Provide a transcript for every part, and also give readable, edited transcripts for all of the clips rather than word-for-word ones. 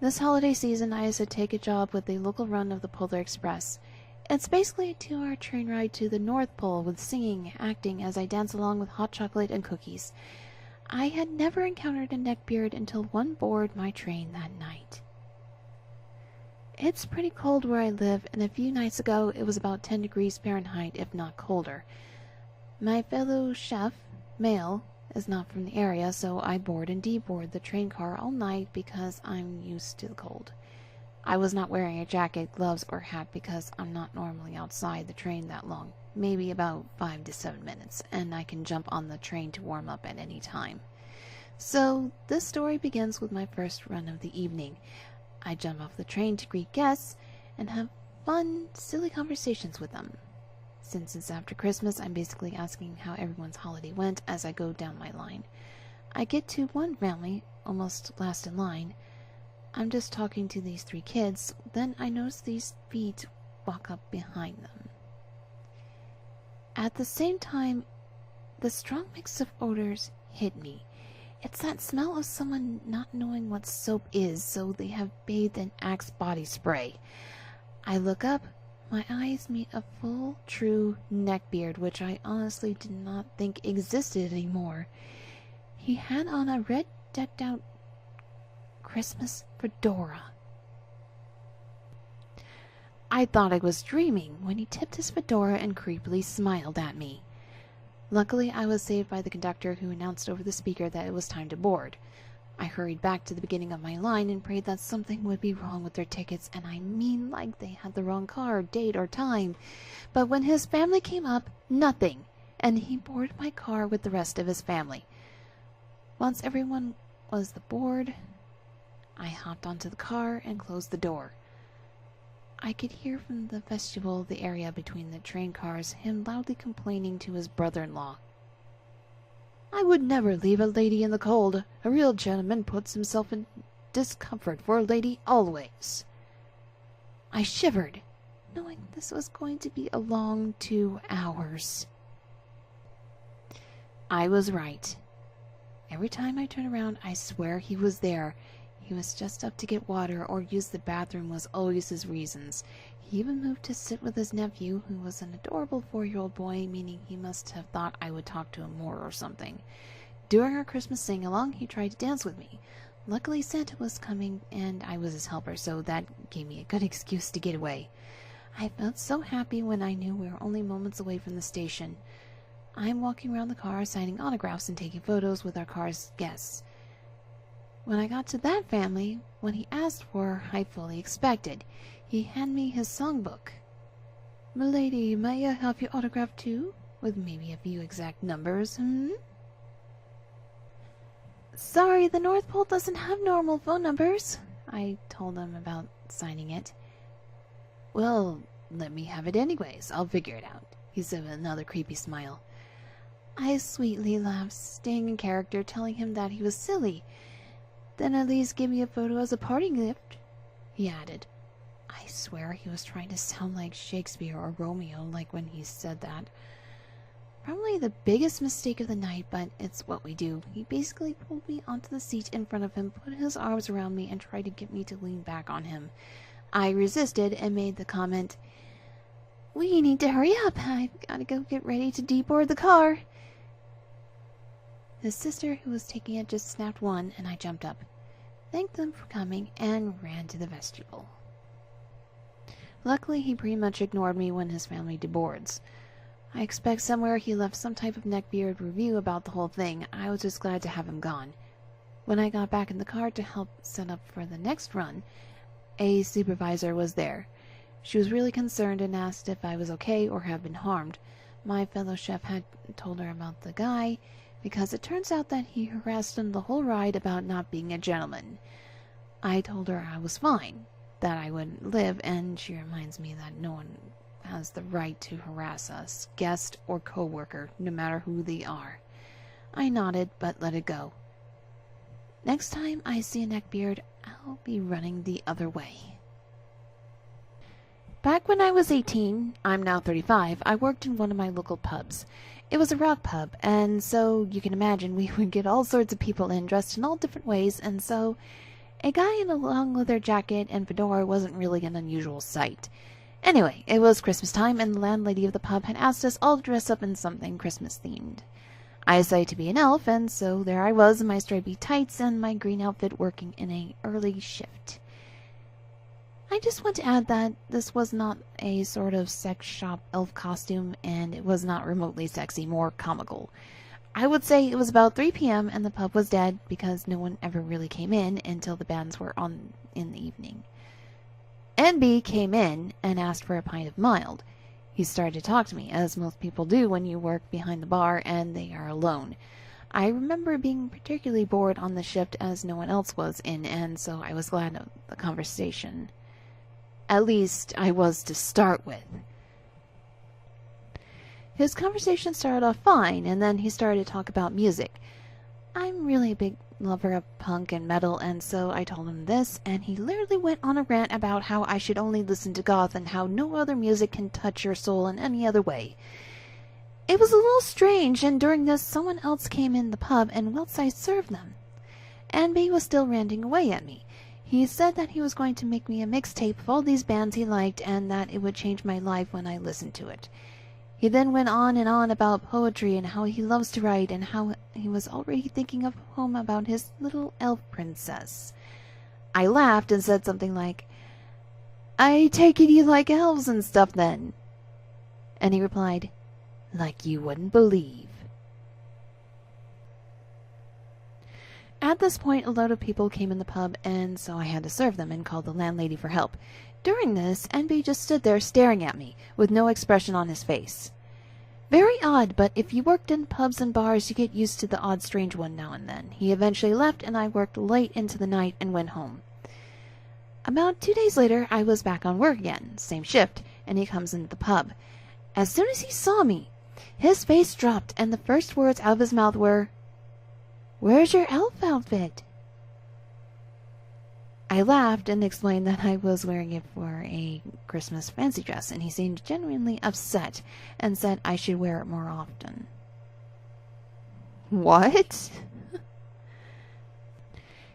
This holiday season, I used to take a job with the local run of the Polar Express. It's basically a 2-hour train ride to the North Pole with singing, acting as I dance along with hot chocolate and cookies. I had never encountered a neckbeard until one boarded my train that night. It's pretty cold where I live, and a few nights ago it was about 10 degrees Fahrenheit, if not colder. My fellow chef, male, is not from the area, so I board and deboard the train car all night because I'm used to the cold. I was not wearing a jacket, gloves, or hat because I'm not normally outside the train that long, maybe about 5 to 7 minutes, and I can jump on the train to warm up at any time. So this story begins with my first run of the evening. I jump off the train to greet guests and have fun, silly conversations with them. Since it's after Christmas, I'm basically asking how everyone's holiday went as I go down my line. I get to one family, almost last in line. I'm just talking to these 3 kids, then I notice these feet walk up behind them. At the same time, the strong mix of odors hit me. It's that smell of someone not knowing what soap is, so they have bathed in Axe body spray. I look up. My eyes meet a full, true neckbeard, which I honestly did not think existed anymore. He had on a red, decked-out Christmas fedora. I thought I was dreaming when he tipped his fedora and creepily smiled at me. Luckily, I was saved by the conductor, who announced over the speaker that it was time to board. I hurried back to the beginning of my line and prayed that something would be wrong with their tickets, and I mean like they had the wrong car, date, or time. But when his family came up, nothing, and he boarded my car with the rest of his family. Once everyone was aboard, I hopped onto the car and closed the door. I could hear from the vestibule, the area between the train cars, him loudly complaining to his brother-in-law. "I would never leave a lady in the cold. A real gentleman puts himself in discomfort for a lady always." I shivered, knowing this was going to be a long 2 hours. I was right. Every time I turned around, I swear he was there. He was just up to get water or use the bathroom was always his reasons. He even moved to sit with his nephew, who was an adorable 4-year-old boy, meaning he must have thought I would talk to him more or something. During our Christmas sing-along, he tried to dance with me. Luckily, Santa was coming, and I was his helper, so that gave me a good excuse to get away. I felt so happy when I knew we were only moments away from the station. I'm walking around the car, signing autographs and taking photos with our car's guests. When I got to that family, what he asked for, I fully expected. He handed me his songbook. "Milady, may I have your autograph too? With maybe a few exact numbers, "Sorry, the North Pole doesn't have normal phone numbers," I told him about signing it. "Well, let me have it anyways. I'll figure it out," he said with another creepy smile. I sweetly laughed, staying in character, telling him that he was silly. "Then at least give me a photo as a parting gift," he added. I swear he was trying to sound like Shakespeare or Romeo, like when he said that. Probably the biggest mistake of the night, but it's what we do. He basically pulled me onto the seat in front of him, put his arms around me, and tried to get me to lean back on him. I resisted and made the comment, "We need to hurry up. I've got to go get ready to deboard the car." His sister, who was taking it, just snapped one, and I jumped up, thanked them for coming, and ran to the vestibule. Luckily, he pretty much ignored me when his family deboards. I expect somewhere he left some type of neckbeard review about the whole thing. I was just glad to have him gone. When I got back in the car to help set up for the next run, a supervisor was there. She was really concerned and asked if I was okay or had been harmed. My fellow chef had told her about the guy, because it turns out that he harassed him the whole ride about not being a gentleman. I told her I was fine, that I would live, and she reminds me that no one has the right to harass us, guest or co-worker, no matter who they are. I nodded, but let it go. Next time I see a neckbeard, I'll be running the other way. Back when I was 18, I'm now 35, I worked in one of my local pubs. It was a rock pub, and so you can imagine we would get all sorts of people in, dressed in all different ways, and so A guy in a long leather jacket and fedora wasn't really an unusual sight. Anyway, it was Christmas time, and the landlady of the pub had asked us all to dress up in something Christmas-themed. I decided to be an elf, and so there I was in my stripy tights and my green outfit working in an early shift. I just want to add that this was not a sort of sex shop elf costume, and it was not remotely sexy, more comical. I would say it was about 3 p.m. and the pub was dead because no one ever really came in until the bands were on in the evening. NB came in and asked for a pint of mild. He started to talk to me, as most people do when you work behind the bar and they are alone. I remember being particularly bored on the shift as no one else was in, and so I was glad of the conversation. At least I was to start with. His conversation started off fine, and then he started to talk about music. I'm really a big lover of punk and metal, and so I told him this, and he literally went on a rant about how I should only listen to goth and how no other music can touch your soul in any other way. It was a little strange, and during this, someone else came in the pub, and whilst I served them, Anby was still ranting away at me. He said that he was going to make me a mixtape of all these bands he liked, and that it would change my life when I listened to it. He then went on and on about poetry and how he loves to write and how he was already thinking of a poem about his little elf princess. I laughed and said something like, "I take it you like elves and stuff then." And he replied, "Like you wouldn't believe." At this point, a load of people came in the pub, and so I had to serve them and called the landlady for help. During this, NB just stood there staring at me, with no expression on his face. Very odd, but if you worked in pubs and bars, you get used to the odd strange one now and then. He eventually left, and I worked late into the night and went home. About 2 days later, I was back on work again, same shift, and he comes into the pub. As soon as he saw me, his face dropped, and the first words out of his mouth were, "Where's your elf outfit?" I laughed and explained that I was wearing it for a Christmas fancy dress, and he seemed genuinely upset and said I should wear it more often. What?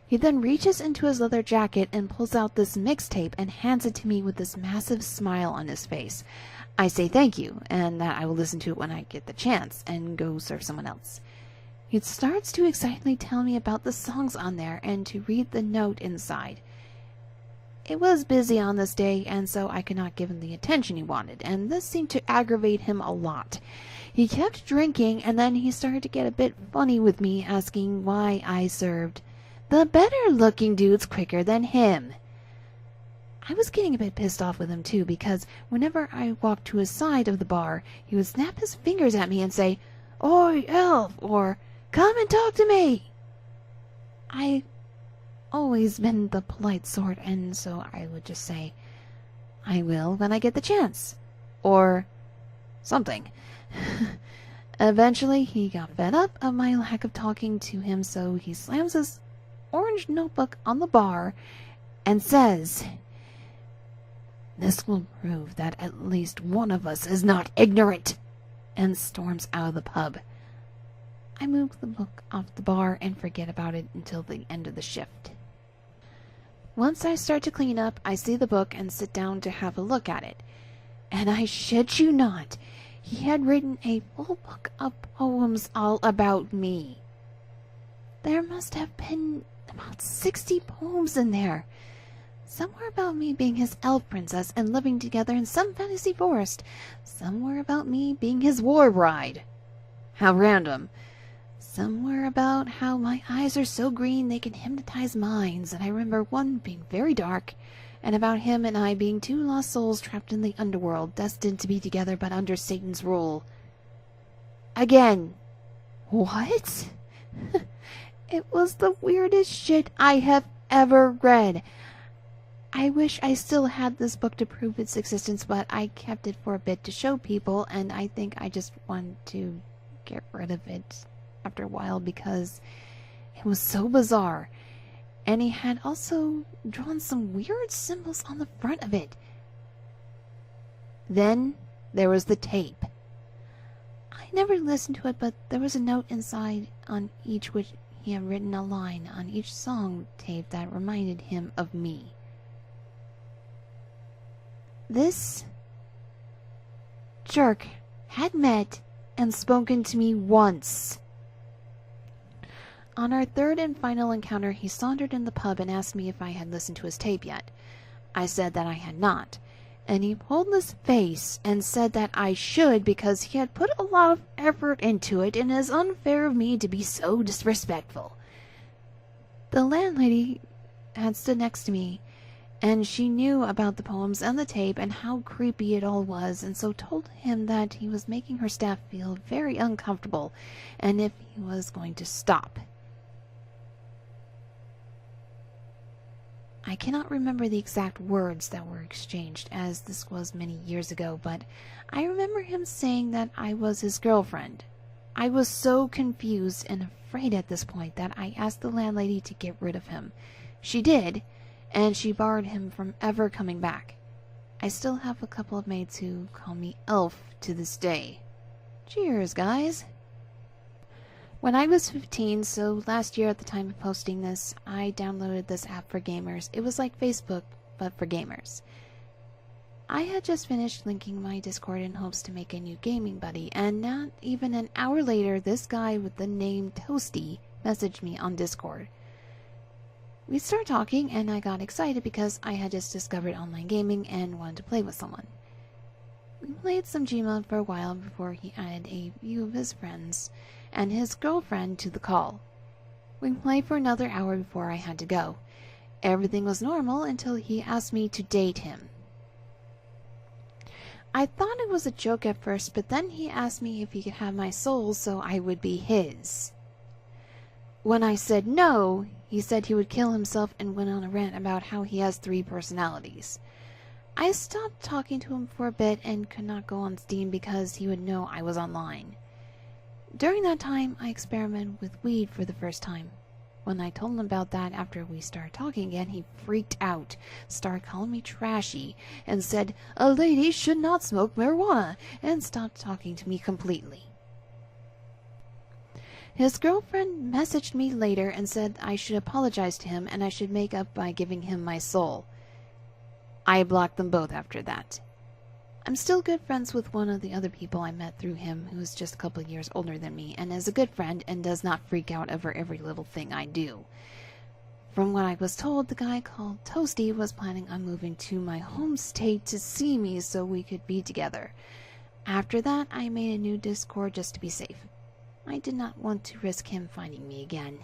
He then reaches into his leather jacket and pulls out this mixtape and hands it to me with this massive smile on his face. I say thank you, and that I will listen to it when I get the chance, and go serve someone else. He starts to excitedly tell me about the songs on there and to read the note inside. It was busy on this day, and so I could not give him the attention he wanted, and this seemed to aggravate him a lot. He kept drinking, and then he started to get a bit funny with me, asking why I served the better-looking dudes quicker than him. I was getting a bit pissed off with him, too, because whenever I walked to his side of the bar, he would snap his fingers at me and say, "Oi, elf," or "Come and talk to me." I always been the polite sort, and so I would just say, "I will when I get the chance," or something. Eventually, he got fed up of my lack of talking to him, so he slams his orange notebook on the bar and says, "This will prove that at least one of us is not ignorant," and storms out of the pub. I move the book off the bar and forget about it until the end of the shift. Once I start to clean up, I see the book and sit down to have a look at it. And I shit you not, he had written a full book of poems all about me. There must have been about 60 poems in there. Some were about me being his elf princess and living together in some fantasy forest. Some were about me being his war bride. How random. Some were about how my eyes are so green they can hypnotize minds, and I remember one being very dark, and about him and I being two lost souls trapped in the underworld, destined to be together but under Satan's rule. Again. What? It was the weirdest shit I have ever read. I wish I still had this book to prove its existence, but I kept it for a bit to show people, and I think I just wanted to get rid of it after a while because it was so bizarre. And he had also drawn some weird symbols on the front of it. Then there was the tape. I never listened to it, but there was a note inside on each which he had written a line on each song tape that reminded him of me. This jerk had met and spoken to me once. On our third and final encounter, he sauntered in the pub and asked me if I had listened to his tape yet. I said that I had not, and he pulled his face and said that I should because he had put a lot of effort into it and it is unfair of me to be so disrespectful. The landlady had stood next to me, and she knew about the poems and the tape and how creepy it all was, and so told him that he was making her staff feel very uncomfortable, and if he was going to stop. I cannot remember the exact words that were exchanged, as this was many years ago, but I remember him saying that I was his girlfriend. I was so confused and afraid at this point that I asked the landlady to get rid of him. She did, and she barred him from ever coming back. I still have a couple of maids who call me Elf to this day. Cheers, guys! When I was 15, so last year at the time of posting this, I downloaded this app for gamers. It was like Facebook, but for gamers. I had just finished linking my Discord in hopes to make a new gaming buddy, and not even an hour later, this guy with the name Toasty messaged me on Discord. We started talking, and I got excited because I had just discovered online gaming and wanted to play with someone. We played some Gmod for a while before he added a few of his friends and his girlfriend to the call. We played for another hour before I had to go. Everything was normal until he asked me to date him. I thought it was a joke at first, but then he asked me if he could have my soul so I would be his. When I said no, he said he would kill himself and went on a rant about how he has 3 personalities. I stopped talking to him for a bit and could not go on Steam because he would know I was online. During that time, I experimented with weed for the first time. When I told him about that after we started talking again, he freaked out, started calling me trashy, and said a lady should not smoke marijuana, and stopped talking to me completely. His girlfriend messaged me later and said I should apologize to him and I should make up by giving him my soul. I blocked them both after that. I'm still good friends with one of the other people I met through him, who is just a couple of years older than me, and is a good friend and does not freak out over every little thing I do. From what I was told, the guy called Toasty was planning on moving to my home state to see me so we could be together. After that, I made a new Discord just to be safe. I did not want to risk him finding me again.